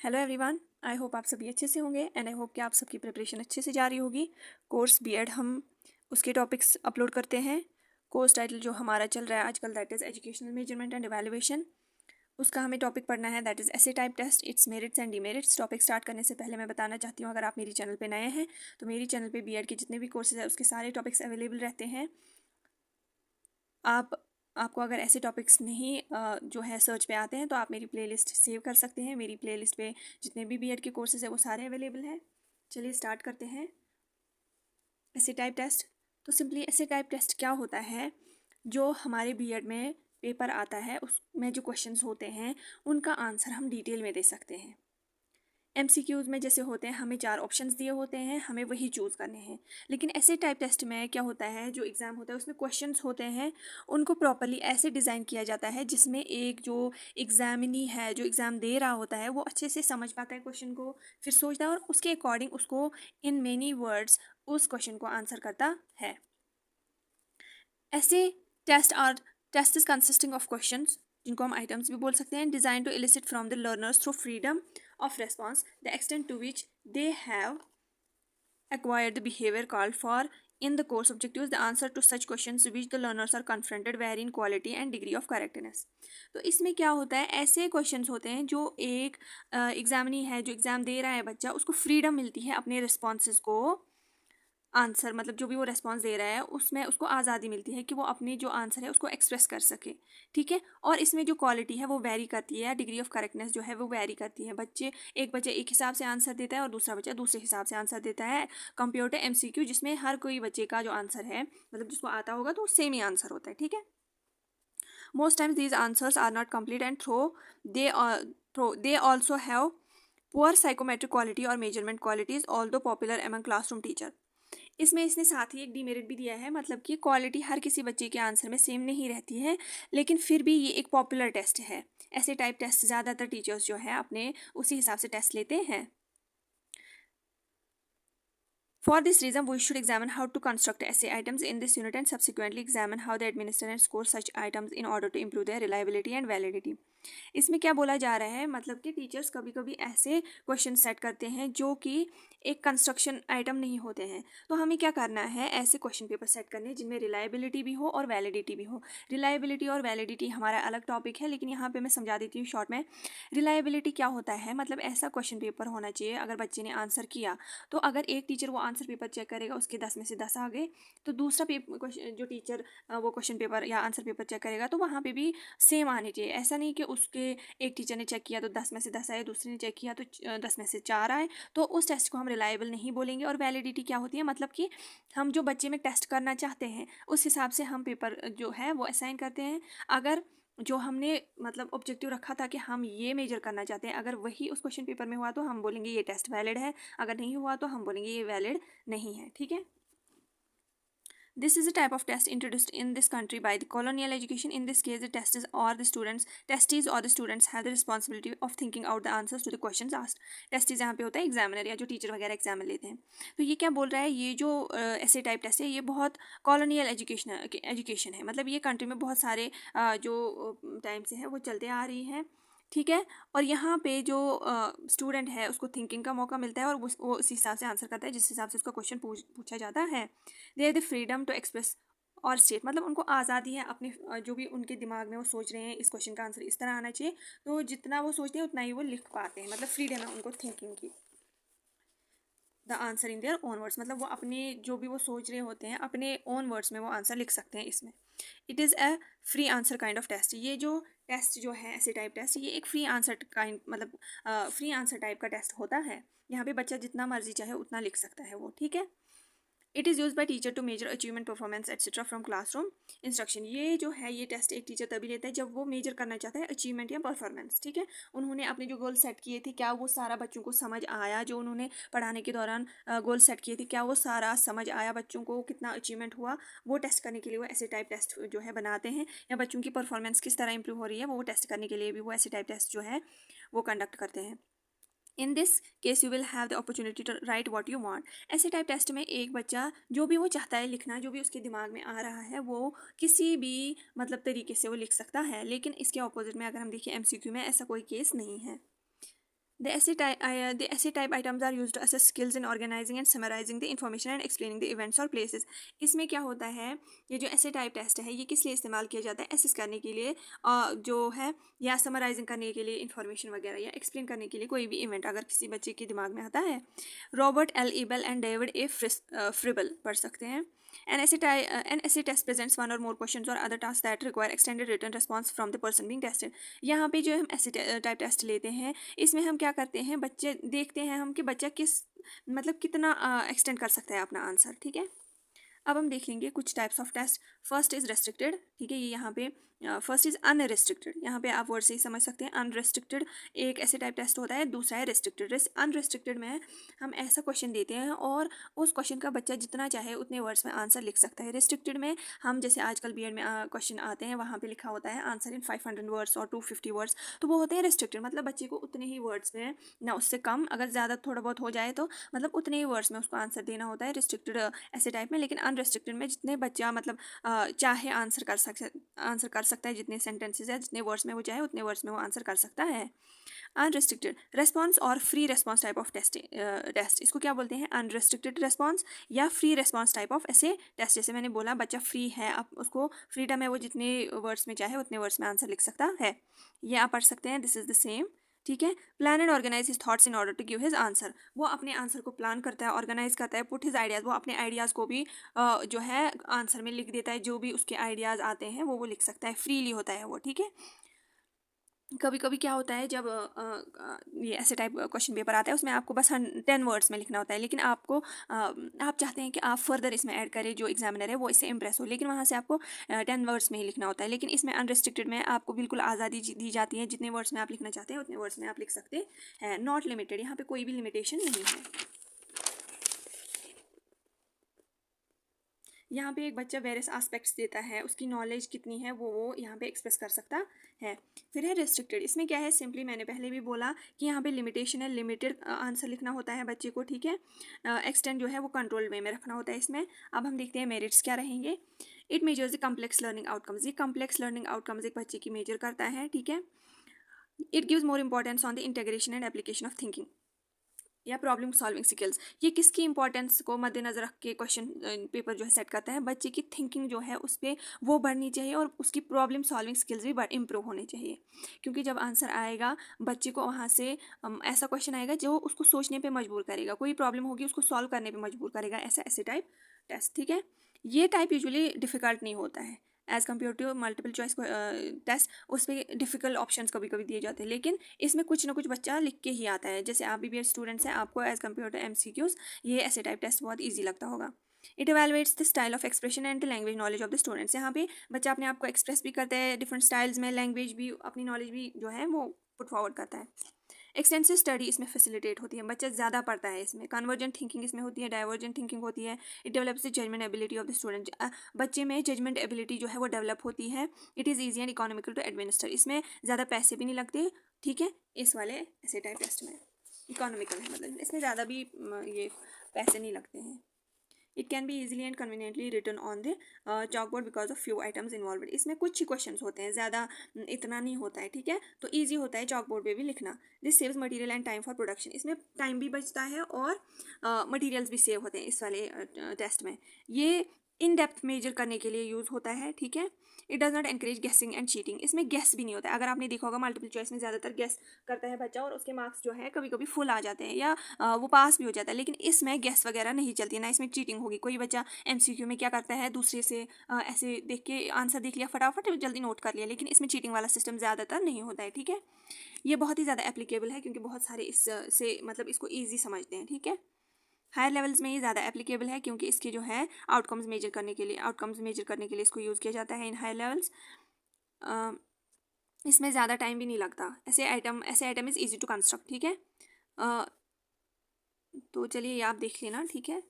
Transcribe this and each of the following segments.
Hello everyone, I hope आप सभी अच्छे से होंगे एंड आई होप कि आप सबकी प्रिपरेशन अच्छे से जा रही होगी। कोर्स बीएड हम उसके टॉपिक्स अपलोड करते हैं। कोर्स टाइटल जो हमारा चल रहा है आजकल that is educational measurement and evaluation. उसका हमें टॉपिक पढ़ना है that is essay type test, its merits and demerits. Topic start करने से पहले मैं बताना चाहती हूँ, अगर आप मेरी चैनल पे नए हैं तो मेरी चैनल पे बीएड के जितने भी कोर्सेज हैं उसके सारे टॉपिक्स अवेलेबल रहते हैं। आपको अगर ऐसे टॉपिक्स नहीं जो है सर्च पे आते हैं तो आप मेरी प्लेलिस्ट सेव कर सकते हैं। मेरी प्लेलिस्ट पे जितने भी बीएड के कोर्सेज है वो सारे अवेलेबल हैं। चलिए स्टार्ट करते हैं। ऐसे टाइप टेस्ट, तो सिंपली ऐसे टाइप टेस्ट क्या होता है, जो हमारे बीएड में पेपर आता है उसमें जो क्वेश्चंस होते हैं उनका आंसर हम डिटेल में दे सकते हैं। एमसीक्यूज़ में जैसे होते हैं हमें 4 ऑप्शंस दिए होते हैं, हमें वही चूज़ करने हैं। लेकिन ऐसे टाइप टेस्ट में क्या होता है, जो एग्ज़ाम होता है उसमें क्वेश्चंस होते हैं उनको प्रॉपर्ली ऐसे डिज़ाइन किया जाता है जिसमें एक जो एग्ज़ामिनी है, जो एग्ज़ाम दे रहा होता है, वो अच्छे से समझ पाता है क्वेश्चन को, फिर सोचता है और उसके अकॉर्डिंग उसको इन मेनी वर्ड्स उस क्वेश्चन को आंसर करता है। ऐसे test is consisting of questions, जिनको हम आइटम्स भी बोल सकते हैं, design to elicit from the learners through freedom of response the extent to which they have acquired the behavior called for in the course objectives. The answer to such questions which the learners are confronted vary in quality and degree of correctness. तो इसमें क्या होता है, ऐसे questions होते हैं जो एक एग्जामिनी है, जो एग्ज़ाम दे रहा है बच्चा, उसको फ्रीडम मिलती है अपने रिस्पॉन्सेज को आंसर, मतलब जो भी वो रेस्पॉन्स दे रहा है उसमें उसको आज़ादी मिलती है कि वो अपनी जो आंसर है उसको एक्सप्रेस कर सके। ठीक है, और इसमें जो क्वालिटी है वो वेरी करती है, डिग्री ऑफ करेक्टनेस जो है वो वेरी करती है। एक बच्चा एक हिसाब से आंसर देता है और दूसरा बच्चा दूसरे हिसाब से आंसर देता है, कंपेयर टू एमसीक्यू जिसमें हर कोई बच्चे का जो आंसर है, मतलब जिसको आता होगा तो सेम ही आंसर होता है। ठीक है, most times these answers are not complete and they also have poor psychometric quality और measurement qualities although popular among classroom teacher. इसमें इसने साथ ही एक डीमेरिट भी दिया है, मतलब कि क्वालिटी हर किसी बच्चे के आंसर में सेम नहीं रहती है, लेकिन फिर भी ये एक पॉपुलर टेस्ट है। ऐसे टाइप टेस्ट ज़्यादातर टीचर्स जो है अपने उसी हिसाब से टेस्ट लेते हैं। For this reason, we should examine how to construct essay items in this unit and subsequently examine how they administer and score such items in order to improve their reliability and validity. इसमें क्या बोला जा रहा है, मतलब कि teachers कभी कभी ऐसे क्वेश्चन सेट करते हैं जो कि एक कंस्ट्रक्शन आइटम नहीं होते हैं। तो हमें क्या करना है, ऐसे क्वेश्चन पेपर सेट करने जिनमें रिलायबिलिटी भी हो और वैलिडिटी भी हो। रिलायबिलिटी और वैलिडिटी हमारा अलग टॉपिक है, लेकिन यहाँ पे मैं समझा देती हूँ शॉर्ट में। रिलायबिलिटी क्या होता है, मतलब ऐसा क्वेश्चन पेपर होना चाहिए, अगर बच्चे ने आंसर किया तो अगर एक टीचर वो आंसर पेपर चेक करेगा, उसके 10 में से 10 आ गए, तो दूसरा पेपर जो टीचर वो क्वेश्चन पेपर या आंसर पेपर चेक करेगा तो वहाँ पे भी सेम आने चाहिए। ऐसा नहीं कि उसके एक टीचर ने चेक किया तो 10 में से 10 आए, दूसरे ने चेक किया तो 10 में से 4 आए, तो उस टेस्ट को हम रिलायबल नहीं बोलेंगे। और वैलिडिटी क्या होती है, मतलब कि हम जो बच्चे में टेस्ट करना चाहते हैं उस हिसाब से हम पेपर जो है वो असाइन करते हैं। अगर जो हमने मतलब ऑब्जेक्टिव रखा था कि हम ये मेजर करना चाहते हैं, अगर वही उस क्वेश्चन पेपर में हुआ तो हम बोलेंगे ये टेस्ट वैलिड है, अगर नहीं हुआ तो हम बोलेंगे ये वैलिड नहीं है। ठीक है, this is a type of test introduced in this country by the colonial education. In this case, the testees or the students have the responsibility of thinking out the answers to the questions asked. Testees यहाँ पे होता है examiner या जो teacher वगैरह exam लेते हैं। तो ये क्या बोल रहा है, ये जो ऐसे टाइप टेस्ट है ये बहुत कॉलोनियल एजुकेशन है, मतलब ये कंट्री में बहुत सारे जो टाइम से है वो चलते आ रही हैं। ठीक है, और यहाँ पे जो स्टूडेंट है उसको थिंकिंग का मौका मिलता है और वो उस हिसाब से आंसर करता है जिस हिसाब से उसका क्वेश्चन पूछा जाता है। They are the freedom to express और स्टेट, मतलब उनको आज़ादी है अपने जो भी उनके दिमाग में वो सोच रहे हैं इस क्वेश्चन का आंसर इस तरह आना चाहिए, तो जितना वो सोचते हैं उतना ही वो लिख पाते हैं, मतलब फ्रीडम है उनको थिंकिंग की। The answer in their own words, मतलब वो अपने जो भी वो सोच रहे होते हैं अपने ओन वर्ड्स में वो आंसर लिख सकते हैं इसमें। It is a free answer kind of test. ये जो टेस्ट जो है ऐसे टाइप टेस्ट, ये एक फ्री आंसर काइंड मतलब फ्री आंसर टाइप का टेस्ट होता है। यहाँ पे बच्चा जितना मर्जी चाहे उतना लिख सकता है वो। ठीक है, it is use by teacher to measure achievement performance etcetera from classroom instruction. ये जो है ये टेस्ट एक टीचर तभी लेता है जब वो मेजर करना चाहता है अचीवमेंट या परफॉर्मेंस। ठीक है, उन्होंने अपने जो गोल सेट किए थे क्या वो सारा बच्चों को समझ आया, जो उन्होंने पढ़ाने के दौरान गोल सेट किए थे क्या वो सारा समझ आया, बच्चों को कितना अचीवमेंट हुआ, वो टेस्ट करने के लिए वो ऐसे टाइप टेस्ट जो है बनाते हैं। या बच्चों की परफॉर्मेंस किस तरह इंप्रूव हो रही है वो टेस्ट करने के लिए भी वो ऐसे टाइप टेस्ट जो है वो कंडक्ट करते हैं। In this case you will have the opportunity to write what you want. ऐसे टाइप टेस्ट में एक बच्चा जो भी वो चाहता है लिखना, जो भी उसके दिमाग में आ रहा है वो किसी भी मतलब तरीके से वो लिख सकता है। लेकिन इसके ऑपोजिट में अगर हम देखें एमसीक्यू में ऐसा कोई केस नहीं है। The essay type items are used to assess skills in organizing and summarizing the information and explaining the events or places. इसमें क्या होता है, ये जो essay type test है ये किस लिए इस्तेमाल किया जाता है, assess करने के लिए जो है, या समराइजिंग करने के लिए इंफॉर्मेशन वगैरह, या एक्सप्लेन करने के लिए कोई भी इवेंट अगर किसी बच्चे के दिमाग में आता है. Robert L Ebel and David A Frisbie पढ़ सकते हैं. An essay test presents one or more questions or other tasks that require extended written response from the person being tested. यहाँ पे जो हम essay type test लेते हैं, इसमें हम क्या करते हैं, बच्चे देखते हैं हम कि बच्चा किस मतलब कितना एक्सटेंड कर सकता है अपना आंसर. ठीक है, अब हम देख लेंगे कुछ types of test. First is restricted. ठीक है, ये यहाँ पे फर्स्ट इज अनरेस्ट्रिक्टेड. यहाँ पे आप वर्ड से ही समझ सकते हैं. अनरेस्ट्रिक्टेड एक ऐसे टाइप टेस्ट होता है, दूसरा है रेस्ट्रिक्टेड. अनरेस्ट्रिक्टेड में हम ऐसा क्वेश्चन देते हैं और उस क्वेश्चन का बच्चा जितना चाहे उतने वर्ड्स में आंसर लिख सकता है. रेस्ट्रिक्टेड में हम जैसे आजकल बीएड में क्वेश्चन आते हैं, वहाँ पे लिखा होता है आंसर इन 500 वर्ड्स और 250 वर्ड्स, तो वो होते हैं रेस्ट्रिक्टेड. मतलब बच्चे को उतने ही वर्ड्स में, ना उससे कम, अगर ज़्यादा थोड़ा बहुत हो जाए तो मतलब उतने ही वर्ड्स में उसको आंसर देना होता है रेस्ट्रिक्टेड ऐसे टाइप में. लेकिन अनरेस्ट्रिक्टेड में जितने बच्चा मतलब चाहे आंसर कर सकता है, जितने सेंटेंसेस है, जितने वर्ड्स में वो चाहे उतने वर्ड्स में वो आंसर कर सकता है. अनरेस्ट्रिक्टेड रेस्पॉन्स और free response type of test. इसको क्या बोलते हैं, अनरेस्ट्रिक्टेड रेस्पॉन्स या फ्री रेस्पॉन्स टाइप ऑफ ऐसे टेस्ट. जैसे मैंने बोला बच्चा फ्री है, अब उसको फ्रीडम है, वो जितने वर्ड्स में चाहे उतने वर्ड्स में आंसर लिख सकता है. ये आप पढ़ सकते हैं, दिस इज द सेम. ठीक है, plan and organise his thoughts in order to give his answer. वो अपने आंसर को प्लान करता है, ऑर्गेनाइज करता है, पुट हिज आइडियाज़, वो अपने आइडियाज़ को भी जो है आंसर में लिख देता है. जो भी उसके आइडियाज़ आते हैं वो लिख सकता है, फ्रीली होता है वो. ठीक है, कभी कभी क्या होता है जब ये ऐसे टाइप क्वेश्चन पेपर आता है, उसमें आपको बस 10 वर्ड्स में लिखना होता है, लेकिन आपको आप चाहते हैं कि आप फर्दर इसमें ऐड करें, जो एग्जामिनर है वो इससे इम्प्रेस हो, लेकिन वहाँ से आपको 10 वर्ड्स में ही लिखना होता है. लेकिन इसमें अनरिस्ट्रिक्टेड में आपको बिल्कुल आज़ादी दी जाती है, जितने वर्ड्स में आप लिखना चाहते हैं उतने वर्ड्स में आप लिख सकते हैं. नॉट लिमिटेड, यहाँ पे कोई भी लिमिटेशन नहीं है. यहाँ पे एक बच्चा वेरियस एस्पेक्ट्स देता है, उसकी नॉलेज कितनी है वो यहाँ पे एक्सप्रेस कर सकता है. फिर है रेस्ट्रिक्टेड. इसमें क्या है, सिंपली मैंने पहले भी बोला कि यहाँ पे लिमिटेशन है, लिमिटेड आंसर लिखना होता है बच्चे को. ठीक है, एक्सटेंड जो है वो कंट्रोल वे में रखना होता है इसमें. अब हम देखते हैं मेरिट्स क्या रहेंगे. It measures the complex learning outcomes. ये कम्प्लेक्स लर्निंग आउटकम्स एक बच्चे की मेजर करता है. ठीक है, it gives more importance on the integration and application of thinking या प्रॉब्लम सॉल्विंग स्किल्स. ये किसकी इंपॉर्टेंस को मद्देनजर रख के क्वेश्चन पेपर जो है सेट करता है, बच्चे की थिंकिंग जो है उस पर वो बढ़नी चाहिए और उसकी प्रॉब्लम सॉल्विंग स्किल्स भी इम्प्रूव होने चाहिए. क्योंकि जब आंसर आएगा बच्चे को वहाँ से ऐसा क्वेश्चन आएगा जो उसको सोचने पे मजबूर करेगा, कोई प्रॉब्लम होगी उसको सॉल्व करने पे मजबूर करेगा. ऐसे टाइप टेस्ट. ठीक है, ये टाइप यूजुअली डिफ़िकल्ट नहीं होता है as compare to multiple choice test. उस पर डिफ़िकल्ट ऑप्शंस कभी कभी दिए जाते हैं, लेकिन इसमें कुछ ना कुछ बच्चा लिख के ही आता है. जैसे आप BBA स्टूडेंट्स हैं, आपको एज़ कम्पेयर टू MCQs ये ऐसे टाइप टेस्ट बहुत ईजी लगता होगा. It evaluates the style of expression and the language knowledge of the students. यहाँ पे बच्चा अपने आप को एक्सप्रेस भी करता है डिफरेंट स्टाइल्स में, लैंग्वेज भी, अपनी नॉलेज भी जो है वो पुट फॉरवर्ड करता है. एक्सटेंसिव स्टडी इसमें फैसिलिटेट होती है, बच्चा ज़्यादा पढ़ता है इसमें. कन्वर्जेंट थिंकिंग इसमें होती है, डाइवर्जेंट थिंकिंग होती है. It develops the judgement ability of the student. बच्चे में जजमेंट एबिलिटी जो है वो डेवलप होती है. It is easy and economical to administer. इसमें ज़्यादा पैसे भी नहीं लगते. ठीक है, इस वाले ऐसे टाइप टेस्ट में इकोनॉमिकल है, मतलब इसमें ज़्यादा भी ये पैसे नहीं लगते हैं. It can be easily and conveniently written on the chalkboard because of few items involve. इसमें कुछ ही क्वेश्चंस होते हैं, ज़्यादा इतना नहीं होता है. ठीक है, तो ईजी होता है चॉकबोर्ड पे भी लिखना. This saves material and time for production. इसमें टाइम भी बचता है और मटेरियल्स भी सेव होते हैं इस वाले टेस्ट में. ये इन डेप्थ मेजर करने के लिए यूज़ होता है. ठीक है, इट डज नॉट एनकरेज गेसिंग एंड चीटिंग. इसमें गेस भी नहीं होता है. अगर आपने देखा होगा मल्टीपल चॉइस में ज़्यादातर गेस करता है बच्चा और उसके मार्क्स जो है कभी कभी फुल आ जाते हैं या वो पास भी हो जाता है. लेकिन इसमें गेस वगैरह नहीं चलती है, ना इसमें चीटिंग होगी. कोई बच्चा MCQ में क्या करता है, दूसरे से ऐसे देख के आंसर देख लिया फटाफट, जल्दी नोट कर लिया, लेकिन इसमें चीटिंग वाला सिस्टम ज़्यादातर नहीं होता है. ठीक है, ये बहुत ही ज़्यादा एप्लीकेबल है क्योंकि बहुत सारे इससे मतलब इसको ईजी समझते हैं. ठीक है, हायर लेवल्स में ये ज़्यादा एप्लीकेबल है क्योंकि इसके जो है आउटकम्स मेजर करने के लिए इसको यूज़ किया जाता है इन हायर लेवल्स. इसमें ज़्यादा टाइम भी नहीं लगता. ऐसे item is easy to construct. ठीक है, तो चलिए ये आप देख लेना. ठीक है,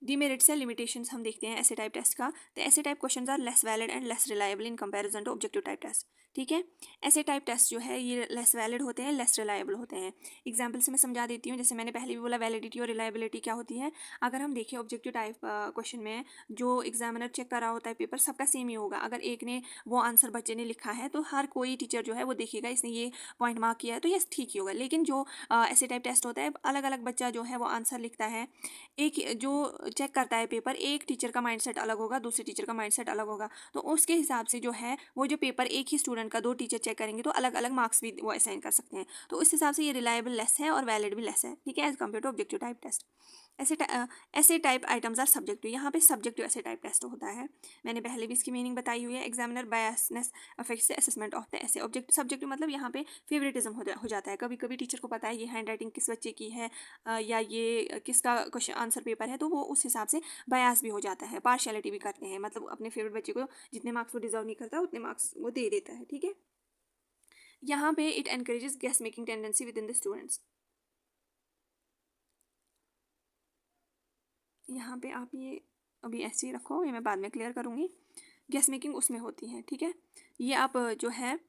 डीमेरिट्स या लिमिटेशंस हम देखते हैं ऐसे टाइप टेस्ट का। तो ऐसे type questions are less valid and less reliable in comparison to objective type test. ठीक है, ऐसे टाइप टेस्ट जो है ये लेस वैलिड होते हैं, लेस रिलायबल होते हैं। एग्जाम्पल से मैं समझा देती हूँ। जैसे मैंने पहले भी बोला वैलिडिटी और रिलायबिलिटी क्या होती है। अगर हम देखें ऑब्जेक्टिव टाइप क्वेश्चन में जो एग्जामिनर चेक कर रहा होता है पेपर सबका सेम ही होगा। अगर एक ने वो आंसर बच्चे ने लिखा है तो हर कोई टीचर जो है वो देखेगा इसने ये पॉइंट मार्क किया है तो ये ठीक ही होगा। लेकिन जो ऐसे टाइप टेस्ट होता है अलग अलग बच्चा जो है वो आंसर लिखता है, एक जो चेक करता है पेपर, एक टीचर का माइंडसेट अलग होगा, दूसरे टीचर का माइंडसेट अलग होगा। तो उसके हिसाब से जो है वो जो पेपर एक ही स्टूडेंट का दो टीचर चेक करेंगे तो अलग अलग मार्क्स भी वो असाइन कर सकते हैं। तो उस हिसाब से ये रिलायबल लेस है और वैलिड भी लेस है। ठीक है, as compare to objective type test. ऐसे टाइप आइटम्स आर सब्जेक्टिव। यहाँ पे सब्जेक्टिव ऐसे टाइप टेस्ट होता है। मैंने पहले भी इसकी मीनिंग बताई हुई है। Examiner biasness affects the assessment of the ऐसे ऑब्जेक्ट। सब्जेक्टिव मतलब यहाँ पे फेवरेटिज्म हो जाता है। कभी कभी टीचर को पता है ये हैंड राइटिंग किस बच्चे की है या ये किसका क्वेश्चन आंसर पेपर है, तो वो उस हिसाब से बयास भी हो जाता है, पार्शियलिटी भी करते हैं। मतलब अपने फेवरेट बच्चे को जितने मार्क्स वो डिजर्व नहीं करता उतने मार्क्स वो दे देता है। ठीक है, यहाँ पे it encourages guess making tendency within the students. यहाँ पे आप ये अभी ऐसे ही रखो, ये मैं बाद में क्लियर करूँगी। गेस मेकिंग उसमें होती है। ठीक है, ये आप जो है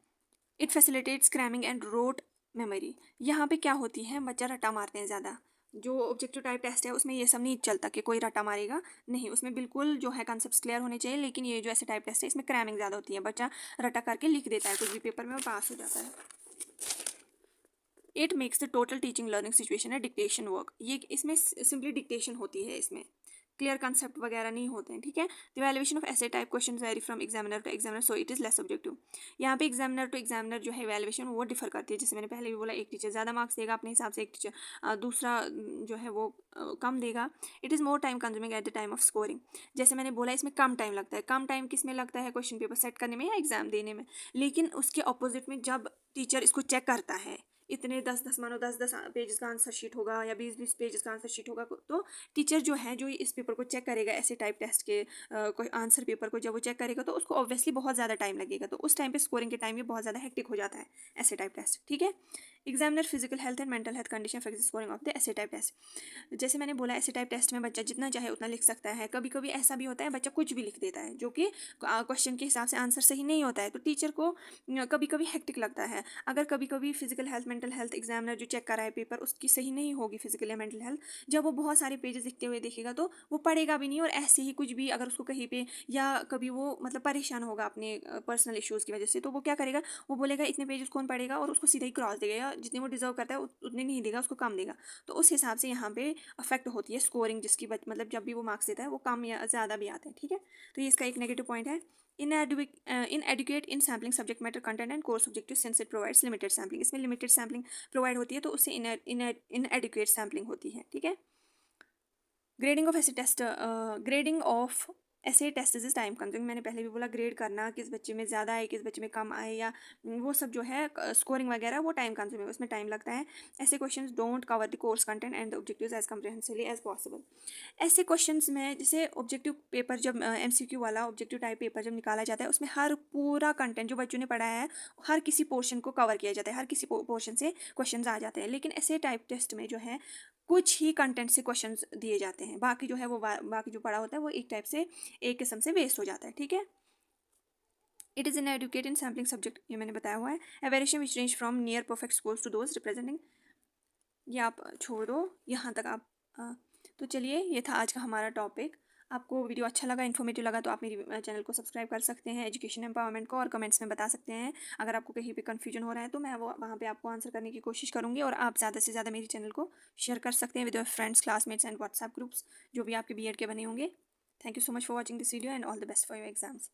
it facilitates cramming and wrote memory. यहाँ पे क्या होती है, बच्चा रट्टा मारते हैं ज़्यादा। जो ऑब्जेक्टिव टाइप टेस्ट है उसमें ये सब नहीं चलता कि कोई रट्टा मारेगा, नहीं, उसमें बिल्कुल जो है कॉन्सेप्ट्स क्लियर होने चाहिए। लेकिन ये जो ऐसे टाइप टेस्ट है इसमें क्रैमिंग ज़्यादा होती है, बच्चा रट्टा करके लिख देता है कुछ भी पेपर में और पास हो जाता है। It makes the total teaching learning situation है डिक्टेशन वर्क। ये इसमें सिंपली डिक्टेशन होती है, इसमें क्लियर कंसेप्ट वगैरह नहीं होते हैं। ठीक है, the valuation of essay type question vary from examiner to examiner so it is less objective. यहाँ पे एग्जामिनर टू एग्जामिनर जो है वैल्यूएशन वो डिफर करती है। जैसे मैंने पहले भी बोला एक टीचर ज़्यादा मार्क्स देगा अपने हिसाब से, एक टीचर दूसरा जो है वो कम देगा। It is more time consuming at the time of scoring. जैसे मैंने बोला इसमें कम टाइम लगता है। कम टाइम किस में लगता है, क्वेश्चन पेपर सेट करने में या एग्जाम देने में। लेकिन उसके ऑपोजिट में जब टीचर इसको चेक करता है, इतने 10-10 मानो 10-10 पेजेस का आंसर शीट होगा या 20-20 पेजेस का आंसर शीट होगा, तो टीचर जो है जो इस पेपर को चेक करेगा ऐसे टाइप टेस्ट के कोई आंसर पेपर को जब वो चेक करेगा तो उसको ऑब्वियसली बहुत ज़्यादा टाइम लगेगा। तो उस टाइम पे स्कोरिंग के टाइम भी बहुत ज़्यादा हेक्टिक हो जाता है ऐसे टाइप टेस्ट। ठीक है, examiner physical health and mental health condition affects scoring of the essay type test. जैसे मैंने बोला ऐसे टाइप टेस्ट में बच्चा जितना चाहे उतना लिख सकता है। कभी कभी ऐसा भी होता है बच्चा कुछ भी लिख देता है जो कि क्वेश्चन के हिसाब से आंसर सही नहीं होता है, तो टीचर को कभी कभी हेक्टिक लगता है। अगर कभी कभी physical health mental health examiner जो चेक कर रहा है पेपर उसकी सही नहीं होगी फिजिकल या मेंटल हेल्थ, जब वो बहुत सारे पेजेस लिखते हुए देखेगा तो वो पढ़ेगा भी नहीं और ऐसे ही कुछ भी अगर उसको कहीं पे या कभी वो मतलब परेशान होगा अपने पर्सनल इश्यूज़ की वजह से, तो वो क्या करेगा, वो बोलेगा इतने पेजेस कौन पढ़ेगा और उसको सीधा ही क्रॉस देगा या जितने वो डिजर्व करता है उतने नहीं देगा, उसको कम देगा। तो उस हिसाब से यहाँ पे अफेक्ट होती है स्कोरिंग, जिसकी मतलब जब भी वो मार्क्स देता है वो कम या ज़्यादा भी आते हैं। ठीक है, तो ये इसका एक नेगेटिव पॉइंट है। inadequate in sampling subject matter content and course objective since it provides limited sampling। इसमें limited sampling provide होती है तो उससे inadequate sampling होती है। ठीक है, ग्रेडिंग ऑफ ऐसे टेस्ट, ग्रेडिंग ऑफ ऐसे टेस्ट इज टाइम कंज्यूमिंग। मैंने पहले भी बोला ग्रेड करना किस बच्चे में ज़्यादा आए किस बच्चे में कम आए या वो सब जो है स्कोरिंग वगैरह वो टाइम कंज्यूमिंग, उसमें टाइम लगता है। ऐसे questions don't cover the course content and the objectives as comprehensively as possible. ऐसे क्वेश्चंस में जैसे ऑब्जेक्टिव पेपर जब एमसीक्यू वाला ऑब्जेक्टिव टाइप पेपर जब निकाला जाता है उसमें हर पूरा कंटेंट जो बच्चों ने पढ़ा है हर किसी पोर्शन को कवर किया जाता है, हर किसी पोर्शन से क्वेश्चंस आ जाते हैं। लेकिन ऐसे टाइप टेस्ट में जो है कुछ ही कंटेंट से क्वेश्चंस दिए जाते हैं, बाकी जो है वो बाकी जो पढ़ा होता है वो एक टाइप से एक किस्म से वेस्ट हो जाता है। ठीक है, it is inadequate in sampling subject, ये मैंने बताया हुआ है। A variation which range from near perfect scores to those representing, ये आप छोड़ दो यहाँ तक आप तो चलिए ये था आज का हमारा टॉपिक। आपको वीडियो अच्छा लगा, इन्फॉर्मेटिव लगा तो आप मेरी चैनल को सब्सक्राइब कर सकते हैं, एजुकेशन एम्पावरमेंट को, और कमेंट्स में बता सकते हैं। अगर आपको कहीं पे कन्फ्यूजन हो रहा है तो मैं वो वहाँ पे आपको आंसर करने की कोशिश करूँगी। और आप ज़्यादा से ज़्यादा मेरी चैनल को शेयर कर सकते हैं with your friends, classmates and WhatsApp groups जो भी आपके बीएड के बने होंगे। Thank you so much for watching this video and all the best for your exams.